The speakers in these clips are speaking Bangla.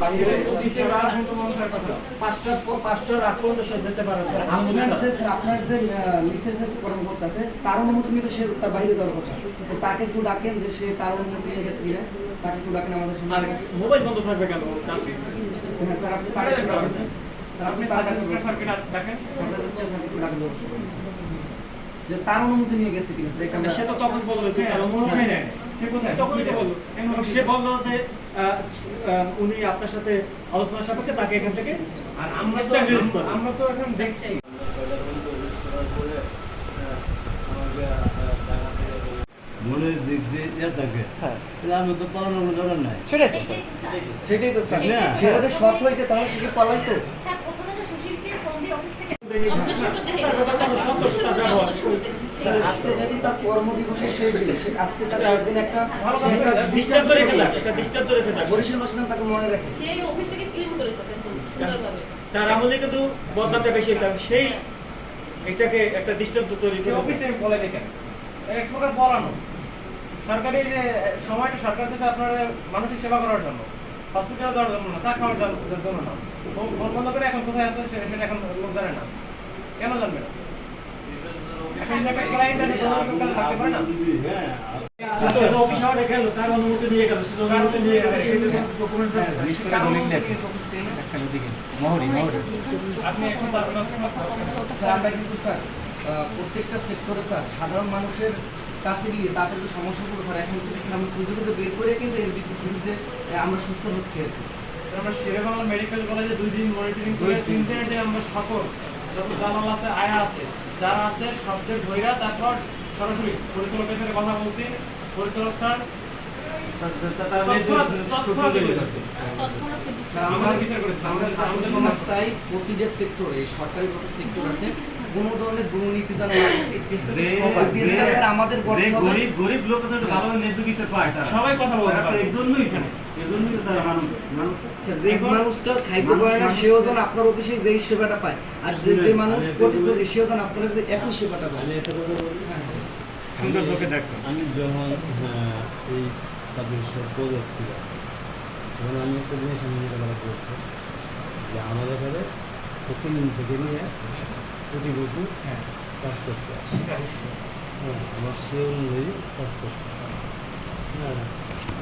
বাইরে পাঁচটার আগ পর্যন্ত সে যেতে পারে স্যার। আপনার যে মিসেস কর্মকর্তা আছে তার অনুমতি নিয়ে সে তার বাইরে যাওয়ার কথা, তো তাকে একটু ডাকেন যে সে তার অনুমতি নিয়ে গেছে কিনা, তাকে একটু ডাকেন আমাদের সঙ্গে। মোবাইল বন্ধ থাকবে কেন? হ্যাঁ স্যার, আপনি তাকে একটু ডাকেন স্যার, আপনি তার কাছে সার্কিট ডাকেন, সার্কিট ডাকেন যে তার অনুমতি নিয়ে গেছে কিনা স্যার। সে তো তখন বললো যে অনুমতি নেই, সে কোথায় তখনই তো বললো, সে বললো যে উনি আপনার সাথে আলোচনা সাপেক্ষে তাকে এখান থেকে, আর আমরা তো এখন দেখছি মনের দিক দিয়ে থাকে, আমি তো পালানোর দরকার নাই। সেটাই তো স্যার, সেটা তো সৎ হইতে তাহলে সে কি পালাই তো। স্যার প্রথমে তো সুশীলকে ফোন দিয়ে অফিস থেকে আজকে যদি তার কর্মদিবসের শেষ দিন, সে আজকে তার একদিন একটা ডিস্টার্ব রেখে যাক, একটা ডিস্টার্ব রেখে যাক, বরিশাল বাসিন্দা তাকে মনে রাখে। সেই অফিসটাকে ক্লিন করেছে সুন্দরভাবে। তার আমলে কিন্তু বদনামটা বেশি হয়েছে, সেই এটাকে একটা ডিস্টার্ব তৈরি করে অফিসে বলে দেখেন এক প্রকার বলানো। সরকারি যে সময়টা সরকার দিয়েছে আপনার মানুষের সেবা করার জন্য, হসপিটালে যাওয়ার জন্য না, চা খাওয়ার জন্য না। ফোন বন্ধ করে এখন কোথায় আছে সেটা এখন লোক জানে না, কেন জানবে না? এখন যে একটা ক্লায়েন্ট আছে তার থাকতে পারে না, অফিস আওয়ার রেখে গেল, তার অনুমতি নিয়ে গেল, সে অনুমতি নিয়ে গেছে, সেই ডকুমেন্টস আছে, আপনি এখন স্যার আমরা কিন্তু স্যার প্রত্যেকটা সেক্টরে স্যার সাধারণ মানুষের কাছে গিয়ে তাদের যে সমস্যাগুলো স্যার এখন কিন্তু স্যার আমরা খুঁজে খুঁজে বের করে কিন্তু এর বিরুদ্ধে আমরা সুস্থ হচ্ছি আর কি। আমরা শেরেবাংলা মেডিকেল কলেজে 2 দিন মনিটরিং করে 3 দিনের যে আমরা সকল যত জানাল আছে, আয়া আছে, যারা আছে সবদের ধইরা তারপর সরাসরি পরিচালকের সাথে কথা বলছি। পরিচালক স্যার সংস্থায় প্রতিটা সেক্টরে সরকারি যত সেক্টর আছে কোনো ধরনের দুর্নীতি যেন আমাদের গরিব লোক ভালো ন্যায্য কিছু পায়, সবাই কথা বলে এর জন্যই এখানে, এর জন্যই তারা যে মানুষটা খাইতে পারে না সেও যেন আপনার অফিসে যেই সেবাটা পায়, আর যে মানুষ কোটিপতি সেও যেন আপনার যে একই সেবাটা পায়। সুন্দর চোখে দেখতাম আমি যখন এই সাবজেক্ট পদ এসেছিলাম, তখন আমি একটা জিনিস আমি নিয়ে করছি যে আমাদের ঘরে প্রতিদিন থেকে নিয়ে কোটিপতি কাজ করতে আসে। হ্যাঁ, আমার সে অনুযায়ী কাজ করতে, হ্যাঁ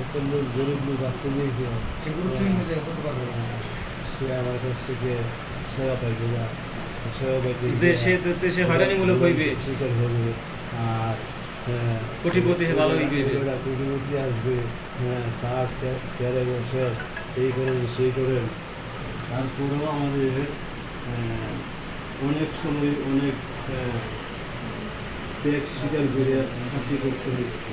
একটা লোক গরিব লোক আসছে যে সে আমার কাছ থেকে সেবা পাইবে না, সেবা পাইতে সে হয়রানিমূলক হইবে, শিকার হবে, আর কোটিপতি ভালো হইবে, কোটিপতি আসবে, হ্যাঁ স্যার চেয়ারে বসে এই করেন সেই করেন। তারপরেও আমাদের অনেক সময় অনেক ত্যাগ স্বীকার করে চাকরি করতে হয়েছে।